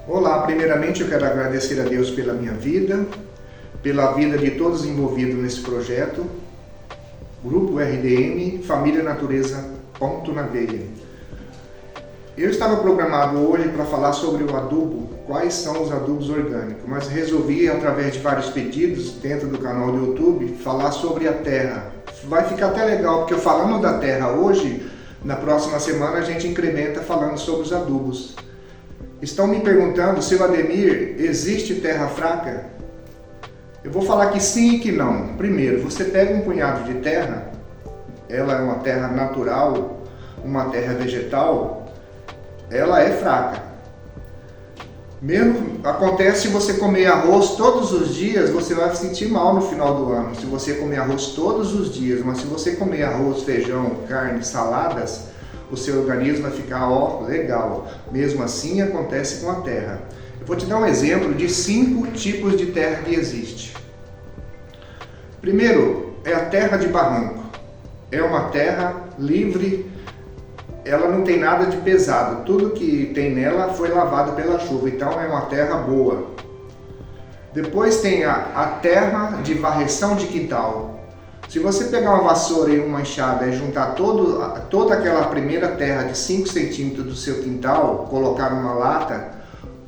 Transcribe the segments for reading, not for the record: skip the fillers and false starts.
Olá, primeiramente eu quero agradecer a Deus pela minha vida, pela vida de todos envolvidos nesse projeto, Grupo RDM, Família Natureza, ponto na veia. Eu estava programado hoje para falar sobre o adubo, quais são os adubos orgânicos, mas resolvi, através de vários pedidos dentro do canal do YouTube, falar sobre a terra. Vai ficar até legal, porque falando da terra hoje, na próxima semana a gente incrementa falando sobre os adubos. Estão me perguntando, seu Ademir, existe terra fraca? Eu vou falar que sim e que não. Primeiro, você pega um punhado de terra, ela é uma terra natural, uma terra vegetal, ela é fraca. Mesmo acontece se você comer arroz todos os dias, você vai se sentir mal no final do ano. Se você comer arroz todos os dias, mas se você comer arroz, feijão, carne, saladas, o seu organismo vai ficar legal. Mesmo assim acontece com a terra. Eu vou te dar um exemplo de 5 tipos de terra que existe. Primeiro é a terra de barranco. É uma terra livre, ela não tem nada de pesado. Tudo que tem nela foi lavado pela chuva, então é uma terra boa. Depois tem a terra de varreção de quintal. Se você pegar uma vassoura e uma enxada e juntar toda aquela primeira terra de 5 centímetros do seu quintal, colocar numa lata,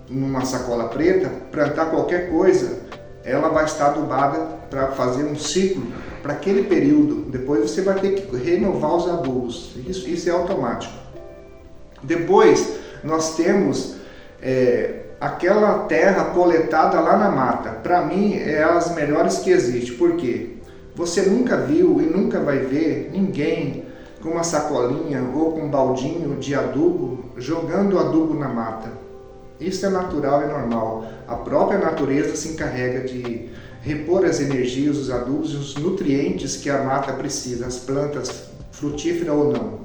numa sacola preta, plantar qualquer coisa, ela vai estar adubada para fazer um ciclo para aquele período. Depois você vai ter que renovar os adubos, isso é automático. Depois nós temos aquela terra coletada lá na mata. Para mim é as melhores que existem. Por quê? Você nunca viu e nunca vai ver ninguém com uma sacolinha ou com um baldinho de adubo jogando adubo na mata. Isso é natural e normal. A própria natureza se encarrega de repor as energias, os adubos e os nutrientes que a mata precisa, as plantas, frutíferas ou não.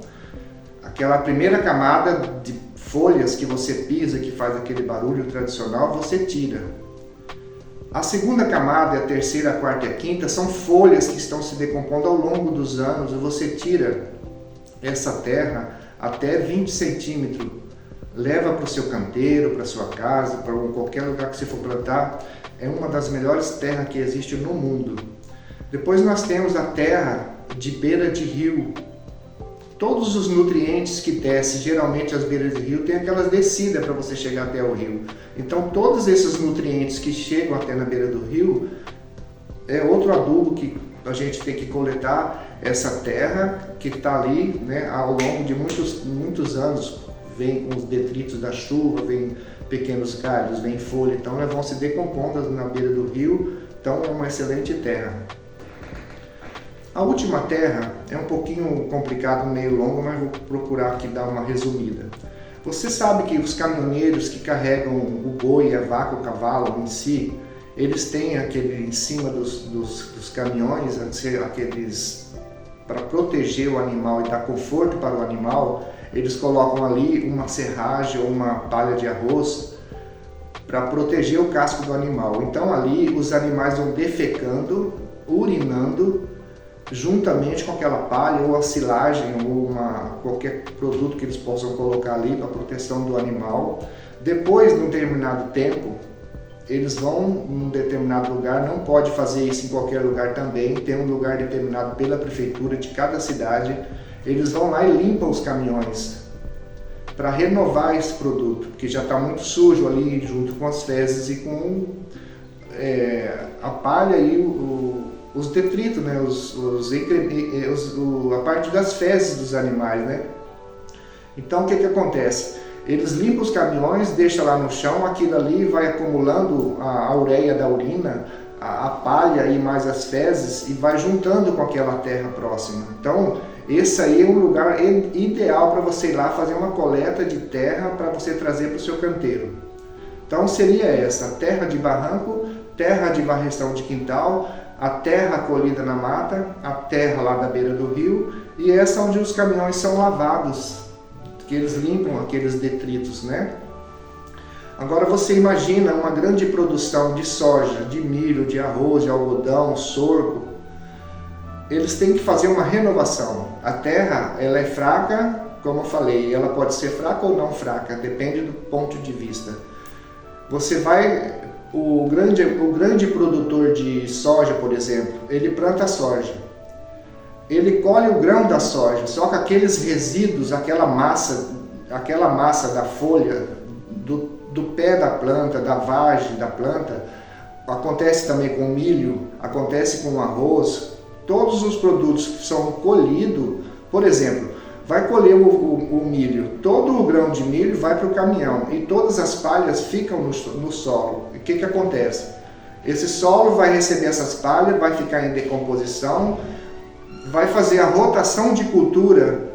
Aquela primeira camada de folhas que você pisa, que faz aquele barulho tradicional, você tira. A segunda camada, a terceira, a quarta e a quinta são folhas que estão se decompondo ao longo dos anos e você tira essa terra até 20 centímetros, leva para o seu canteiro, para a sua casa, para qualquer lugar que você for plantar. É uma das melhores terras que existe no mundo. Depois nós temos a terra de beira de rio. Todos os nutrientes que descem, geralmente as beiras de rio, tem aquelas descidas para você chegar até o rio. Então todos esses nutrientes que chegam até na beira do rio, é outro adubo que a gente tem que coletar. Essa terra que está ali, né, ao longo de muitos anos, vem com os detritos da chuva, vem pequenos galhos, vem folha, então elas vão se decompondo na beira do rio, então é uma excelente terra. A última terra é um pouquinho complicado, meio longo, mas vou procurar aqui dar uma resumida. Você sabe que os caminhoneiros que carregam o boi, a vaca, o cavalo em si, eles têm aquele em cima dos caminhões, aqueles para proteger o animal e dar conforto para o animal, eles colocam ali uma serragem ou uma palha de arroz para proteger o casco do animal. Então ali os animais vão defecando, urinando, juntamente com aquela palha ou a silagem ou qualquer produto que eles possam colocar ali para proteção do animal. Depois de um determinado tempo, eles vão num determinado lugar, não pode fazer isso em qualquer lugar também, tem um lugar determinado pela prefeitura de cada cidade. Eles vão lá e limpam os caminhões para renovar esse produto, que já está muito sujo ali junto com as fezes e com a palha e os detritos, né? A parte das fezes dos animais, né? Então o que acontece? Eles limpam os caminhões, deixam lá no chão, aquilo ali vai acumulando a ureia da urina, a palha e mais as fezes, e vai juntando com aquela terra próxima. Então esse aí é um lugar ideal para você ir lá fazer uma coleta de terra para você trazer para o seu canteiro. Então seria essa: terra de barranco, terra de varreção de quintal, a terra colhida na mata, a terra lá da beira do rio, e essa onde os caminhões são lavados, que eles limpam aqueles detritos, né? Agora você imagina uma grande produção de soja, de milho, de arroz, de algodão, sorgo. Eles têm que fazer uma renovação. A terra, ela é fraca, como eu falei, ela pode ser fraca ou não fraca, depende do ponto de vista. Você vai, o grande produtor de soja, por exemplo, ele planta soja. Ele colhe o grão da soja, só que aqueles resíduos, aquela massa da folha, do pé da planta, da vagem da planta, acontece também com o milho, acontece com o arroz. Todos os produtos que são colhidos, por exemplo, vai colher o milho, todo o grão de milho vai para o caminhão e todas as palhas ficam no solo. E o que acontece? Esse solo vai receber essas palhas, vai ficar em decomposição, vai fazer a rotação de cultura,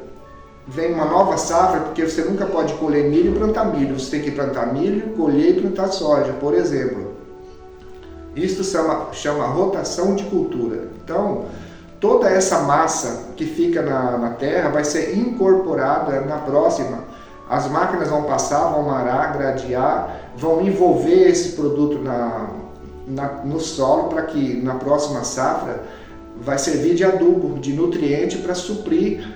vem uma nova safra, porque você nunca pode colher milho e plantar milho, você tem que plantar milho, colher e plantar soja, por exemplo. Isso chama rotação de cultura. Então, toda essa massa que fica na terra vai ser incorporada na próxima. As máquinas vão passar, vão arar, gradear, vão envolver esse produto no solo para que na próxima safra vai servir de adubo, de nutriente para suprir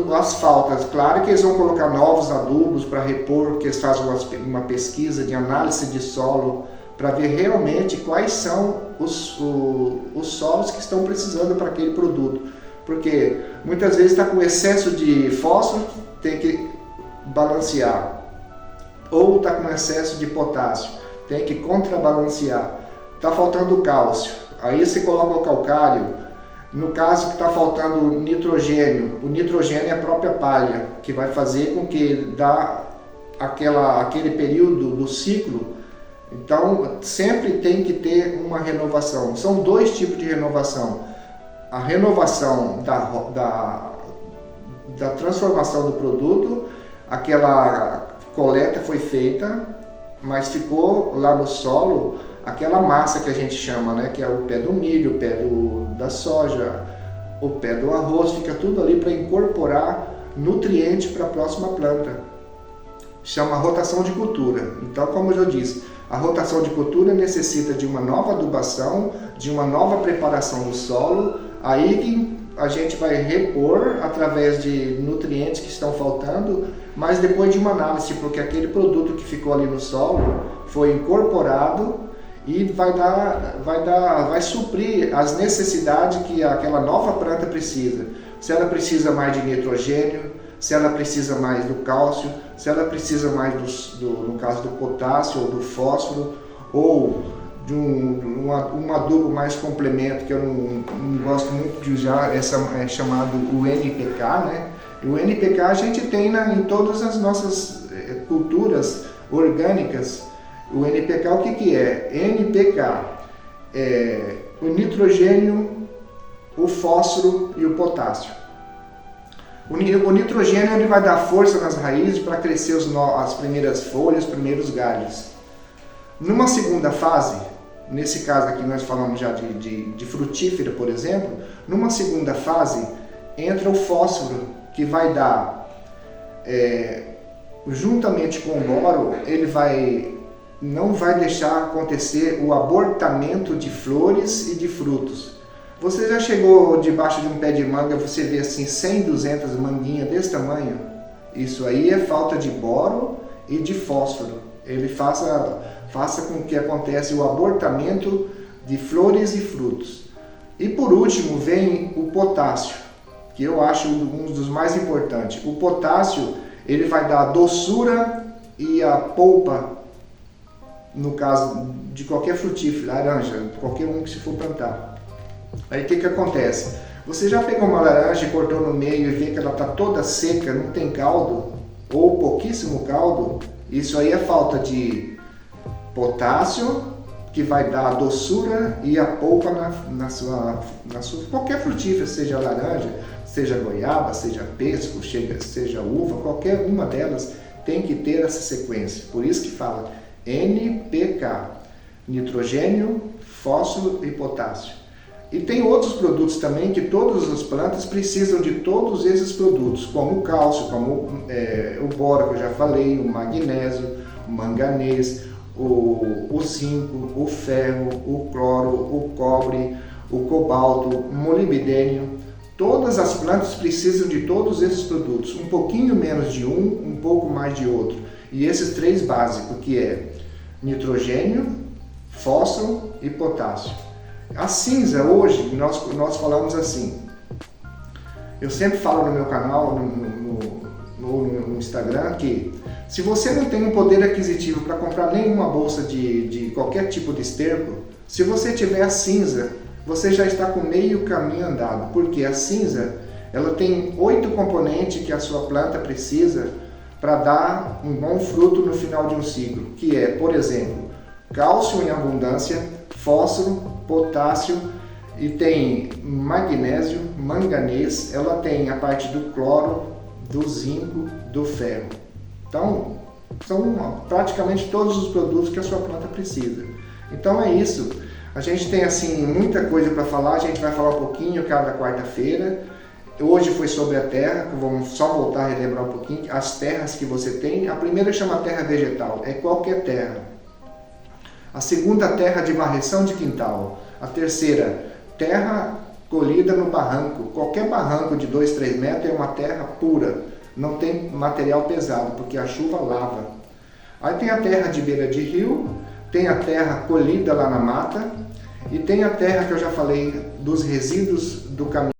as faltas. Claro que eles vão colocar novos adubos para repor, porque eles fazem uma pesquisa de análise de solo para ver realmente quais são os solos que estão precisando para aquele produto. Porque muitas vezes está com excesso de fósforo, tem que balancear. Ou está com excesso de potássio, tem que contrabalancear. Está faltando cálcio, aí você coloca o calcário. No caso que está faltando nitrogênio, o nitrogênio é a própria palha, que vai fazer com que dá aquele período do ciclo. Então, sempre tem que ter uma renovação. São dois tipos de renovação. A renovação da transformação do produto, aquela coleta foi feita, mas ficou lá no solo aquela massa que a gente chama, né, que é o pé do milho, o pé da soja, o pé do arroz, fica tudo ali para incorporar nutriente para a próxima planta. Chama rotação de cultura. Então, como eu já disse, a rotação de cultura necessita de uma nova adubação, de uma nova preparação do solo, aí que a gente vai repor através de nutrientes que estão faltando, mas depois de uma análise, porque aquele produto que ficou ali no solo foi incorporado e vai suprir as necessidades que aquela nova planta precisa. Se ela precisa mais de nitrogênio, se ela precisa mais do cálcio, se ela precisa mais no caso do potássio ou do fósforo, ou de um adubo mais complemento, que eu não gosto muito de usar, é chamado o NPK, né? E o NPK a gente tem em todas as nossas culturas orgânicas. O NPK, o que é? NPK é o nitrogênio, o fósforo e o potássio. O nitrogênio ele vai dar força nas raízes para crescer as primeiras folhas, os primeiros galhos. Numa segunda fase, nesse caso aqui nós falamos já de frutífera, por exemplo, numa segunda fase entra o fósforo, que vai dar, juntamente com o boro, ele não vai deixar acontecer o abortamento de flores e de frutos. Você já chegou debaixo de um pé de manga, você vê assim 100, 200 manguinhas desse tamanho? Isso aí é falta de boro e de fósforo. Ele faça com que aconteça o abortamento de flores e frutos. E por último vem o potássio, que eu acho um dos mais importantes. O potássio ele vai dar a doçura e a polpa, no caso de qualquer frutífero, laranja, qualquer um que se for plantar. Aí o que acontece? Você já pegou uma laranja e cortou no meio e vê que ela está toda seca, não tem caldo, ou pouquíssimo caldo? Isso aí é falta de potássio, que vai dar a doçura e a polpa na sua qualquer frutífera, seja laranja, seja goiaba, seja pêssego, seja uva, qualquer uma delas tem que ter essa sequência. Por isso que fala NPK, nitrogênio, fósforo e potássio. E tem outros produtos também que todas as plantas precisam de todos esses produtos, como o cálcio, como o boro que eu já falei, o magnésio, o manganês, o zinco, o ferro, o cloro, o cobre, o cobalto, o molibdênio. Todas as plantas precisam de todos esses produtos, um pouquinho menos de um pouco mais de outro. E esses três básicos, que é nitrogênio, fósforo e potássio. A cinza hoje, nós falamos assim, eu sempre falo no meu canal, no Instagram, que se você não tem um poder aquisitivo para comprar nenhuma bolsa de qualquer tipo de esterco, se você tiver a cinza, você já está com meio caminho andado, porque a cinza ela tem 8 componentes que a sua planta precisa para dar um bom fruto no final de um ciclo, que é, por exemplo, cálcio em abundância, fósforo, potássio, e tem magnésio, manganês, ela tem a parte do cloro, do zinco, do ferro. Então, são praticamente todos os produtos que a sua planta precisa. Então é isso. A gente tem assim muita coisa para falar, a gente vai falar um pouquinho cada quarta-feira. Hoje foi sobre a terra, vamos só voltar a relembrar um pouquinho as terras que você tem. A primeira chama terra vegetal, é qualquer terra. A segunda, terra de varreção de quintal. A terceira, terra colhida no barranco. Qualquer barranco de 2, 3 metros é uma terra pura, não tem material pesado, porque a chuva lava. Aí tem a terra de beira de rio, tem a terra colhida lá na mata, e tem a terra que eu já falei dos resíduos do caminhão.